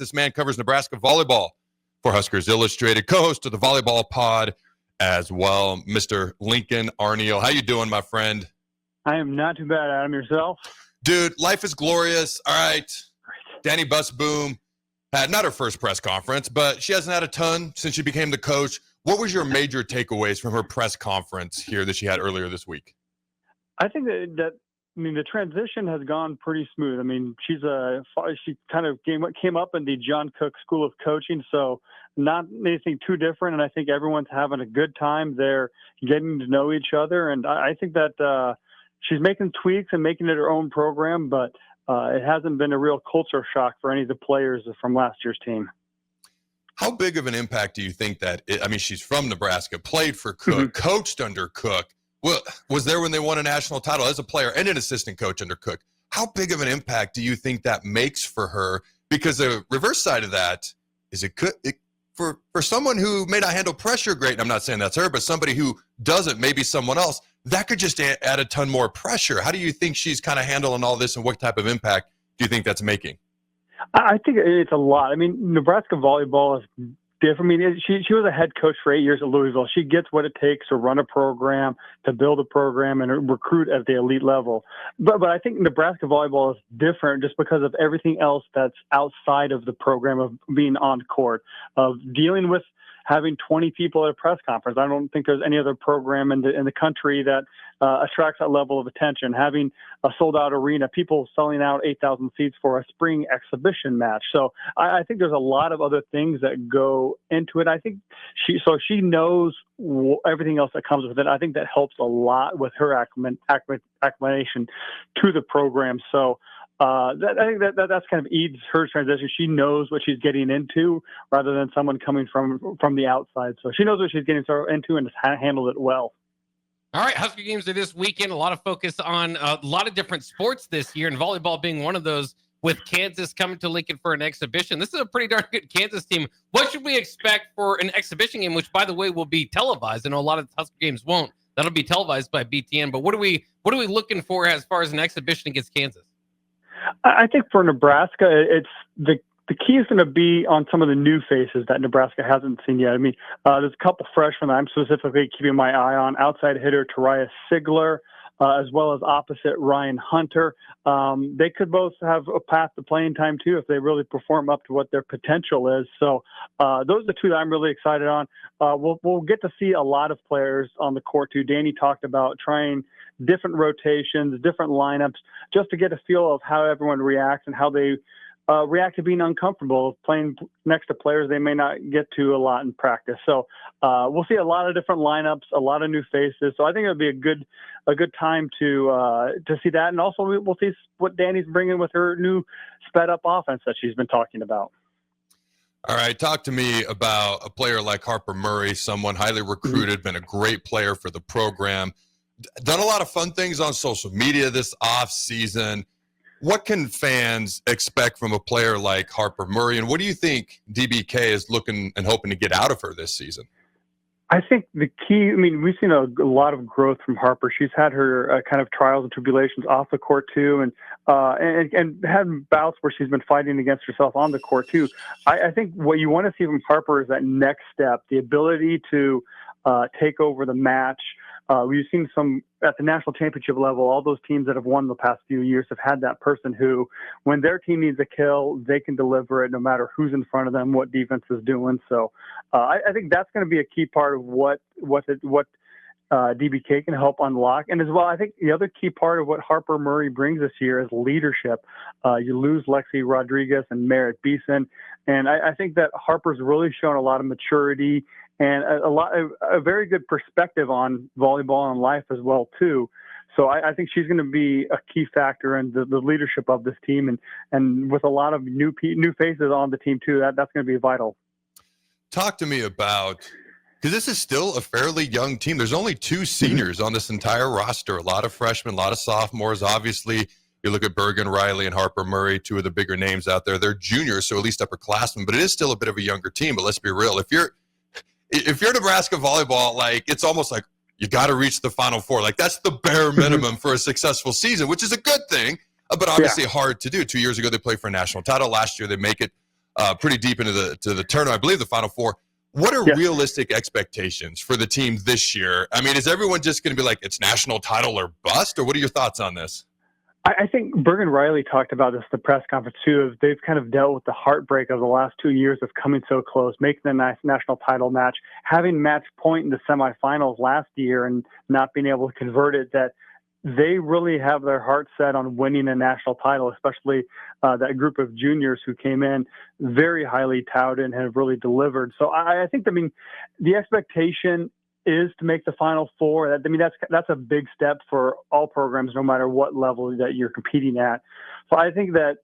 This man covers Nebraska volleyball for Huskers Illustrated, co-host of the Volleyball Pod as well, Mr. Lincoln Arneal. How you doing, my friend? I am not too bad, Adam. Yourself? Dude, life is glorious. All right. Danny Busboom had not her first press conference, but she hasn't had a ton since she became the coach. What was your major takeaways from her press conference here that she had earlier this week? I think that the transition has gone pretty smooth. I mean, she kind of came up in the John Cook School of Coaching, so not anything too different. And I think everyone's having a good time. They're getting to know each other, and I think that she's making tweaks and making it her own program, but it hasn't been a real culture shock for any of the players from last year's team. How big of an impact do you think that I mean, she's from Nebraska, played for Cook, coached under Cook, was there when they won a national title as a player and an assistant coach under Cook. How big of an impact do you think that makes for her? Because the reverse side of that is for someone who may not handle pressure great, and I'm not saying that's her, but somebody who doesn't, maybe someone else, that could just add a ton more pressure. How do you think she's kind of handling all this, and what type of impact do you think that's making? I think it's a lot. I mean, Nebraska volleyball is different. I mean, she was a head coach for 8 years at Louisville. She gets what it takes to run a program, to build a program, and recruit at the elite level. But I think Nebraska volleyball is different just because of everything else that's outside of the program of being on court, of dealing with having 20 people at a press conference. I don't think there's any other program in the country that attracts that level of attention. Having a sold-out arena, people selling out 8,000 seats for a spring exhibition match. So I think there's a lot of other things that go into it. I think she knows everything else that comes with it. I think that helps a lot with her acclimation to the program. So I think that's kind of eases her transition. She knows what she's getting into rather than someone coming from the outside. So she knows what she's getting into and has handled it well. All right, Husker games are this weekend. A lot of focus on a lot of different sports this year, and volleyball being one of those, with Kansas coming to Lincoln for an exhibition. This is a pretty darn good Kansas team. What should we expect for an exhibition game, which, by the way, will be televised? I know a lot of Husker games won't. That'll be televised by BTN. But what are we looking for as far as an exhibition against Kansas? I think for Nebraska, it's the key is going to be on some of the new faces that Nebraska hasn't seen yet. I mean, there's a couple freshmen that I'm specifically keeping my eye on. Outside hitter Tariah Sigler, as well as opposite Ryan Hunter. They could both have a path to playing time too if they really perform up to what their potential is. So those are the two that I'm really excited on. We'll get to see a lot of players on the court too. Danny talked about trying different rotations, different lineups, just to get a feel of how everyone reacts and how they react to being uncomfortable playing next to players they may not get to a lot in practice. So we'll see a lot of different lineups, a lot of new faces. So I think it'll be a good time to see that. And also we'll see what Danny's bringing with her new sped up offense that she's been talking about. All right, talk to me about a player like Harper Murray, someone highly recruited, been a great player for the program, done a lot of fun things on social media this off season. What can fans expect from a player like Harper Murray, and what do you think DBK is looking and hoping to get out of her this season? I think the key, I mean, we've seen a lot of growth from Harper. She's had her kind of trials and tribulations off the court too, and had bouts where she's been fighting against herself on the court too. I think what you want to see from Harper is that next step, the ability to take over the match. We've seen some at the national championship level, all those teams that have won the past few years have had that person who, when their team needs a kill, they can deliver it no matter who's in front of them, what defense is doing. So I think that's going to be a key part of what DBK can help unlock. And as well, I think the other key part of what Harper Murray brings this year is leadership. You lose Lexi Rodriguez and Merritt Beeson. And I think that Harper's really shown a lot of maturity and a very good perspective on volleyball and life as well too. So I think she's going to be a key factor in the leadership of this team, and with a lot of new faces on the team too. That's going to be vital. Talk to me about, because this is still a fairly young team. There's only 2 seniors on this entire roster. A lot of freshmen, a lot of sophomores. Obviously, you look at Bergen Riley and Harper Murray, 2 of the bigger names out there. They're juniors, so at least upperclassmen. But it is still a bit of a younger team. But let's be real. If you're Nebraska volleyball, like, it's almost like you got to reach the Final Four. Like, that's the bare minimum for a successful season, which is a good thing, but obviously hard to do. 2 years ago, they played for a national title. Last year, they make it pretty deep into the tournament. I believe the Final Four. What are realistic expectations for the team this year? I mean, is everyone just going to be like, it's national title or bust, or what are your thoughts on this? I think Bergen Riley talked about this at the press conference too. They've kind of dealt with the heartbreak of the last 2 years of coming so close, making the national title match, having match point in the semifinals last year and not being able to convert it, that they really have their heart set on winning a national title, especially that group of juniors who came in very highly touted and have really delivered. So I think, the expectation is to make the Final Four. That's a big step for all programs, no matter what level that you're competing at. So I think that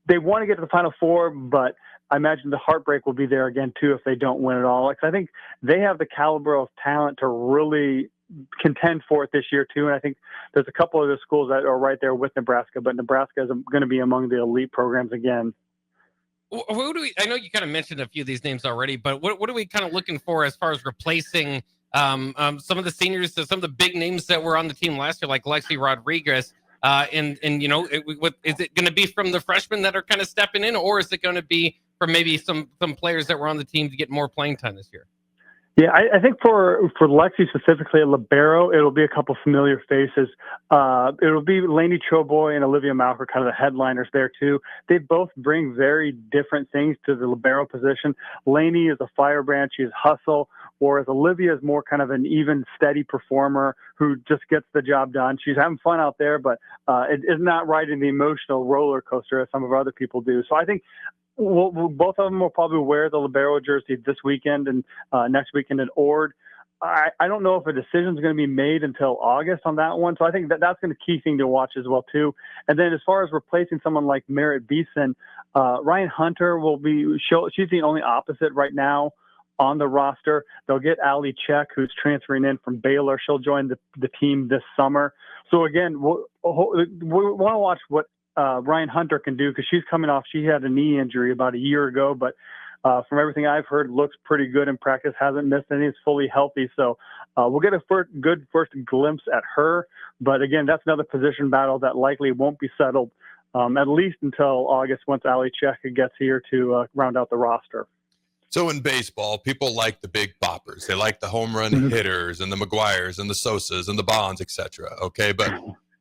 they want to get to the Final Four, but I imagine the heartbreak will be there again too if they don't win at all. Like, I think they have the caliber of talent to really contend for it this year too. And I think there's a couple of the schools that are right there with Nebraska, but Nebraska is going to be among the elite programs again. Who do we? I know you kind of mentioned a few of these names already, but what are we kind of looking for as far as replacing some of the seniors, some of the big names that were on the team last year, like Lexi Rodriguez? And you know, is it going to be from the freshmen that are kind of stepping in, or is it going to be from maybe some players that were on the team to get more playing time this year? Yeah, I think for Lexi specifically at libero, it'll be a couple familiar faces. It'll be Lainey Choboy and Olivia Malker, kind of the headliners there too. They both bring very different things to the libero position. Lainey is a firebrand; she's hustle, whereas Olivia is more kind of an even, steady performer who just gets the job done. She's having fun out there, but it is not riding the emotional roller coaster as some of our other people do. So I think both of them will probably wear the libero jersey this weekend and next weekend at Ord. I don't know if a decision is going to be made until August on that one. So I think that's going to be a key thing to watch as well, too. And then as far as replacing someone like Merritt Beeson, Ryan Hunter will be she's the only opposite right now on the roster. They'll get Allie Check, who's transferring in from Baylor. She'll join the team this summer. So again, we want to watch what Ryan Hunter can do, because she's coming off. She had a knee injury about a year ago, but from everything I've heard, looks pretty good in practice. Hasn't missed any. Is fully healthy. So we'll get a good first glimpse at her. But again, that's another position battle that likely won't be settled at least until August, once Ali Cheka gets here to round out the roster. So in baseball, people like the big boppers. They like the home run hitters and the McGuires and the Sosas and the Bonds, etc. Okay, but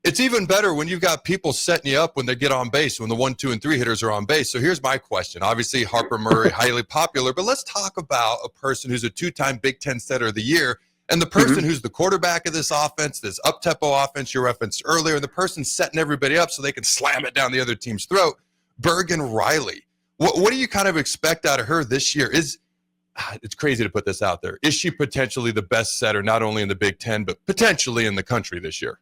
it's even better when you've got people setting you up when they get on base, when the 1, 2, and 3 hitters are on base. So here's my question. Obviously, Harper Murray, highly popular, but let's talk about a person who's a 2-time Big Ten Setter of the Year, and the person who's the quarterback of this offense, this up-tempo offense you referenced earlier, and the person setting everybody up so they can slam it down the other team's throat, Bergen Riley. What do you kind of expect out of her this year? It's crazy to put this out there. Is she potentially the best setter, not only in the Big Ten, but potentially in the country this year?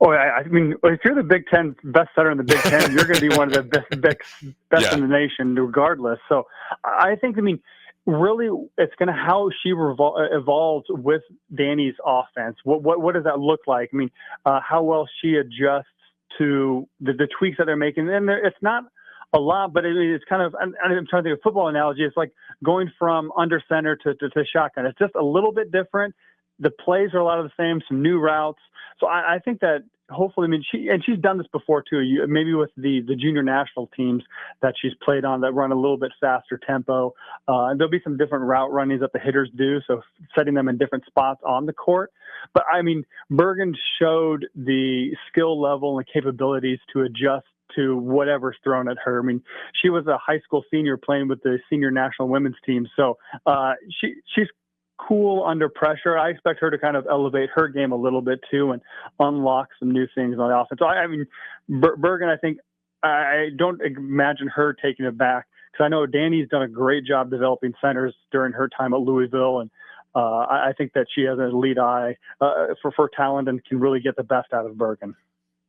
Oh, I mean, if you're the Big Ten best setter in the Big Ten, you're going to be one of the best in the nation, regardless. So I think, really, it's going to how she evolves with Danny's offense. What does that look like? How well she adjusts to the tweaks that they're making. And it's not a lot, but it's kind of, I'm trying to think of a football analogy. It's like going from under center to shotgun. It's just a little bit different. The plays are a lot of the same, some new routes. So I think that hopefully, she's done this before too. Maybe with the junior national teams that she's played on that run a little bit faster tempo. And there'll be some different route runnings that the hitters do, so setting them in different spots on the court. But Bergen showed the skill level and capabilities to adjust to whatever's thrown at her. She was a high school senior playing with the senior national women's team, so she's cool under pressure. I expect her to kind of elevate her game a little bit too and unlock some new things on the offense. So Bergen, I think I don't imagine her taking it back, because I know Danny's done a great job developing centers during her time at Louisville, and I think that she has an elite eye for talent and can really get the best out of Bergen.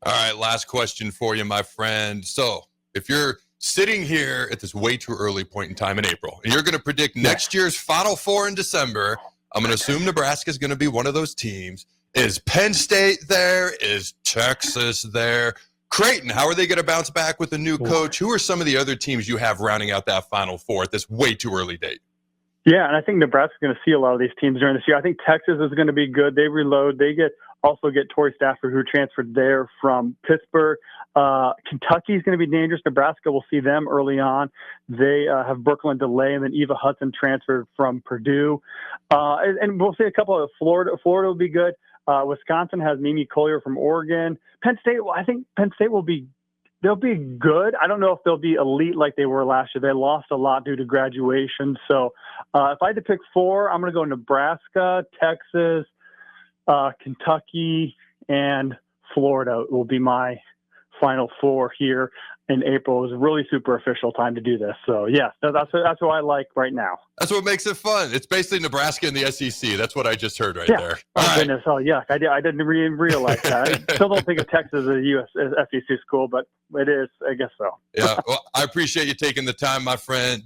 All right, last question for you, my friend. So if you're sitting here at this way too early point in time in April, and you're going to predict next year's Final Four in December, I'm going to assume Nebraska is going to be one of those teams. Is Penn State there? Is Texas there? Creighton, how are they going to bounce back with a new coach? Who are some of the other teams you have rounding out that Final Four at this way too early date? Yeah, and I think Nebraska's going to see a lot of these teams during this year. I think Texas is going to be good. They reload. They also get Tori Stafford, who transferred there from Pittsburgh. Kentucky's going to be dangerous. Nebraska, we'll see them early on. They have Brooklyn DeLay, and then Eva Hudson transferred from Purdue. And we'll see a couple of Florida. Florida will be good. Wisconsin has Mimi Collier from Oregon. Penn State, I think Penn State they'll be good. I don't know if they'll be elite like they were last year. They lost a lot due to graduation. So if I had to pick 4, I'm going to go Nebraska, Texas, Kentucky, and Florida will be my Final 4 here in April. It was a really super official time to do this. So yeah, that's what I like right now. That's what makes it fun. It's basically Nebraska and the SEC. That's what I just heard right Yeah. there. Oh, All right. goodness. Oh, yuck. I didn't realize that. I still don't think of Texas as a SEC school, but it is. I guess so. Yeah. Well, I appreciate you taking the time, my friend.